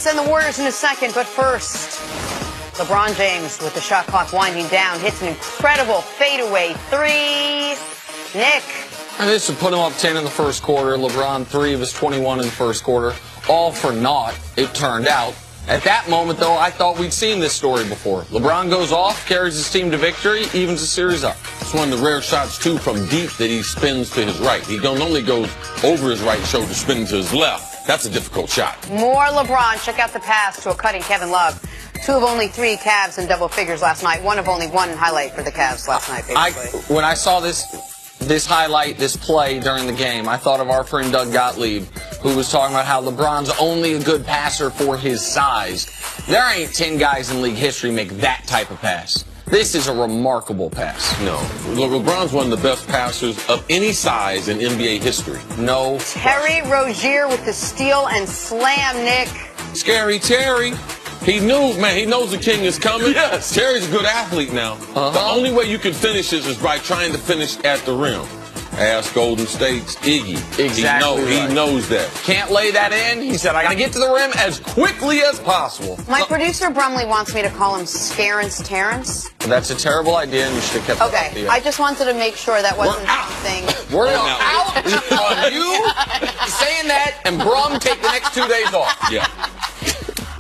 Celtics and the Warriors in a second, but first, LeBron James, with the shot clock winding down, hits an incredible fadeaway three. Nick. And this would put him up 10 in the first quarter. LeBron 3 of his 21 in the first quarter. All for naught, it turned out. At that moment, though, I thought we'd seen this story before. LeBron goes off, carries his team to victory, evens the series up. It's one of the rare shots, too, from deep that he spins to his right. He don't only goes over his right shoulder, spinning to his left. That's a difficult shot. More LeBron. Check out the pass to a cutting Kevin Love. 2 of only 3 Cavs in double figures last night. 1 of only 1 highlight for the Cavs last night, basically. When I saw this highlight, this play during the game, I thought of our friend Doug Gottlieb, who was talking about how LeBron's only a good passer for his size. There ain't 10 guys in league history make that type of pass. This is a remarkable pass. No. LeBron's one of the best passers of any size in NBA history. No. Terry Rozier with the steal and slam, Nick. Scary Terry. He knew, man, he knows the king is coming. Yes. Terry's a good athlete now. The only way you can finish this is by trying to finish at the rim. Ask Golden State's Iggy. Exactly. He knows that. Can't lay that in. He said, I got to get to the rim as quickly as possible. My producer, Brumley, wants me to call him Scarence Terrence. That's a terrible idea, and you should have kept it off the air. I just wanted to make sure that wasn't anything. We're out on you saying that, and Brum take the next 2 days off. Yeah.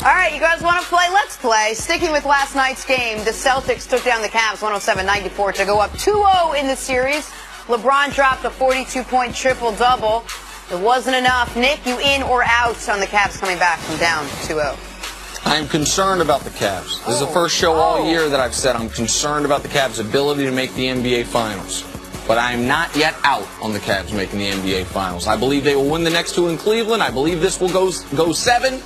All right, you guys want to play? Let's play. Sticking with last night's game, the Celtics took down the Cavs 107-94 to go up 2-0 in the series. LeBron dropped a 42-point triple-double. It wasn't enough. Nick, you in or out on the Cavs coming back from down 2-0? I'm concerned about the Cavs. This is the first show all year that I've said I'm concerned about the Cavs' ability to make the NBA Finals. But I'm not yet out on the Cavs making the NBA Finals. I believe they will win the next 2 in Cleveland. I believe this will go 7.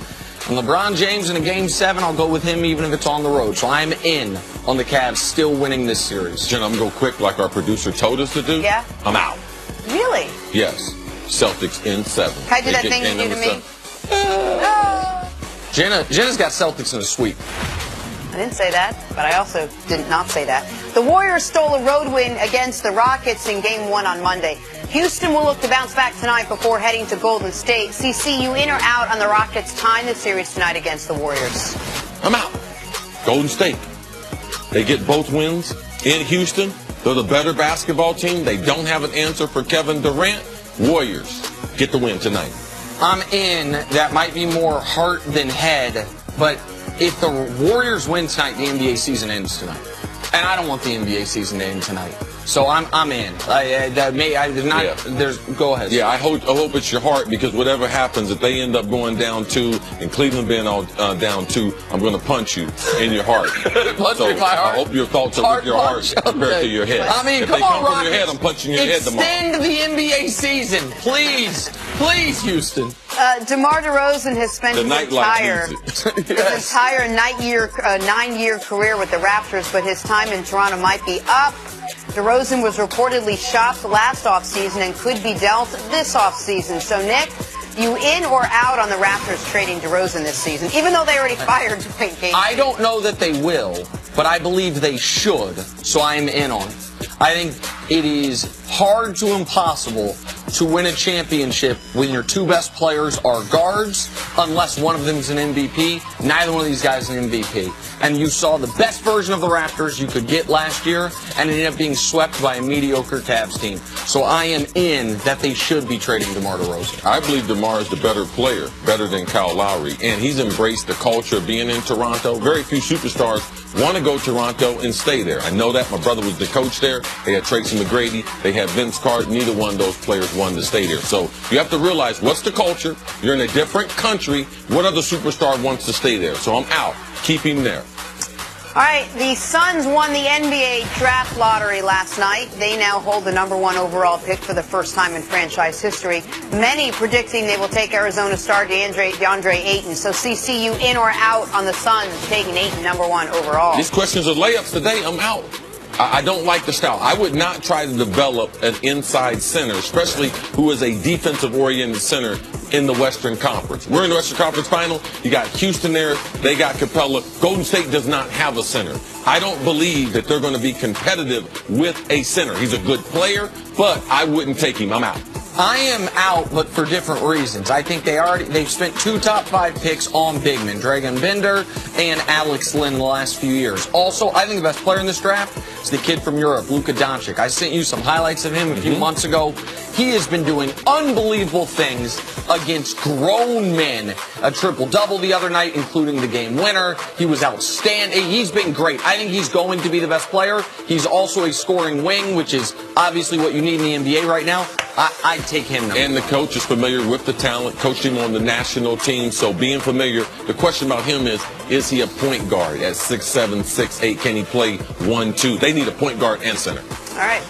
And LeBron James in a Game 7, I'll go with him even if it's on the road. So I'm in on the Cavs still winning this series. Jen, I'm going to go quick like our producer told us to do. Yeah? I'm out. Really? Yes. Celtics in 7. Can I do that thing you do to me? Jenna's got Celtics in a sweep. I didn't say that, but I also did not say that. The Warriors stole a road win against the Rockets in Game 1 on Monday. Houston will look to bounce back tonight before heading to Golden State. CC, you in or out on the Rockets tying the series tonight against the Warriors? I'm out. Golden State. They get both wins in Houston. They're the better basketball team. They don't have an answer for Kevin Durant. Warriors get the win tonight. I'm in. That might be more heart than head, but if the Warriors win tonight, the NBA season ends tonight. And I don't want the NBA season to end tonight. So I'm in. Go ahead. Yeah, I hope it's your heart, because whatever happens, if they end up going down 2 and Cleveland being down 2, I'm going to punch you in your heart. Punch me in my heart. I hope your thoughts are with your heart compared to your head. I mean, if come they on, come Rockets. from your head, I'm punching your head tomorrow. Extend the NBA season, please. Please, Houston. DeMar DeRozan has spent his entire 9-year career with the Raptors, but his time in Toronto might be up. DeRozan was reportedly shopped last offseason and could be dealt this offseason. So, Nick, you in or out on the Raptors trading DeRozan this season, even though they already fired Dwayne Casey? I don't know that they will, but I believe they should, so I'm in on it. I think it is hard to impossible to win a championship when your 2 best players are guards, unless one of them is an MVP. Neither one of these guys is an MVP. And you saw the best version of the Raptors you could get last year, and it ended up being swept by a mediocre Cavs team. So I am in that they should be trading DeMar DeRozan. I believe DeMar is the better player, better than Kyle Lowry, and he's embraced the culture of being in Toronto. Very few superstars want to go to Toronto and stay there. I know that. My brother was the coach there. They had Tracy McGrady. They had Vince Carter. Neither one of those players wanted to stay there. So you have to realize, what's the culture? You're in a different country. What other superstar wants to stay there? So I'm out. Keep him there. All right, the Suns won the NBA draft lottery last night. They now hold the #1 overall pick for the first time in franchise history. Many predicting they will take Arizona star DeAndre Ayton. So, CC, you in or out on the Suns taking Ayton #1 overall? These questions are layups today. I'm out. I don't like the style. I would not try to develop an inside center, especially who is a defensive-oriented center in the Western Conference. We're in the Western Conference Final. You got Houston there. They got Capella. Golden State does not have a center. I don't believe that they're going to be competitive with a center. He's a good player, but I wouldn't take him. I'm out. I am out, but for different reasons. I think they've spent 2 top 5 picks on big men, Dragan Bender and Alex Lynn in the last few years. Also, I think the best player in this draft is the kid from Europe, Luka Doncic. I sent you some highlights of him a few months ago. He has been doing unbelievable things against grown men. A triple-double the other night, including the game winner. He was outstanding. He's been great. I think he's going to be the best player. He's also a scoring wing, which is obviously what you need in the NBA right now. I'd take him. And the coach is familiar with the talent, coached him on the national team, so being familiar, the question about him is he a point guard at 6'7", 6'8"? Can he play 1-2? They need a point guard and center. All right.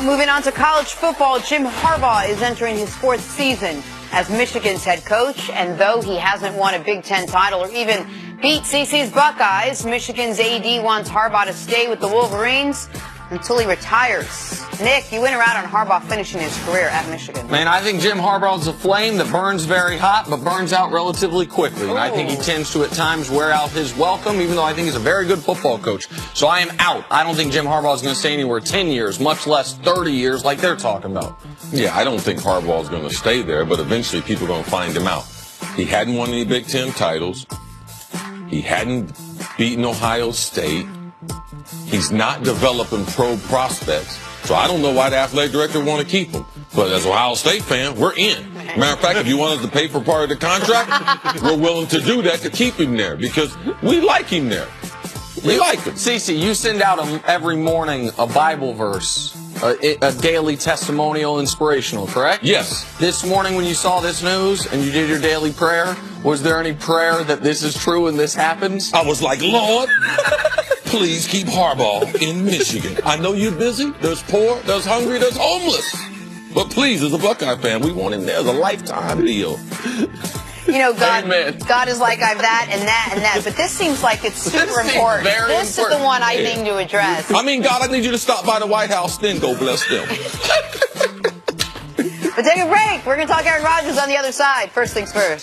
Moving on to college football, Jim Harbaugh is entering his 4th season as Michigan's head coach, and though he hasn't won a Big Ten title or even beat CC's Buckeyes, Michigan's AD wants Harbaugh to stay with the Wolverines until he retires. Nick, you went around on Harbaugh finishing his career at Michigan. Man, I think Jim Harbaugh is a flame that burns very hot, but burns out relatively quickly. And I think he tends to, at times, wear out his welcome, even though I think he's a very good football coach. So I am out. I don't think Jim Harbaugh is going to stay anywhere 10 years, much less 30 years like they're talking about. Yeah, I don't think Harbaugh is going to stay there, but eventually people are going to find him out. He hadn't won any Big Ten titles. He hadn't beaten Ohio State. He's not developing pro prospects. So I don't know why the athletic director want to keep him. But as an Ohio State fan, we're in. Matter of fact, if you want us to pay for part of the contract, we're willing to do that to keep him there because we like him there. We like him. Cece, you send out every morning a Bible verse, a daily testimonial inspirational, correct? Yes. This morning when you saw this news and you did your daily prayer, was there any prayer that this is true and this happens? I was like, Lord, please keep Harbaugh in Michigan. I know you're busy. There's poor, there's hungry, there's homeless. But please, as a Buckeye fan, we want him there as a lifetime deal. You know, God Amen. is like, I've that and that and that. But this seems like it's super important. This is the one I think to address. I mean, God, I need you to stop by the White House, then go bless them. But take a break. We're going to talk Aaron Rodgers on the other side. First things first.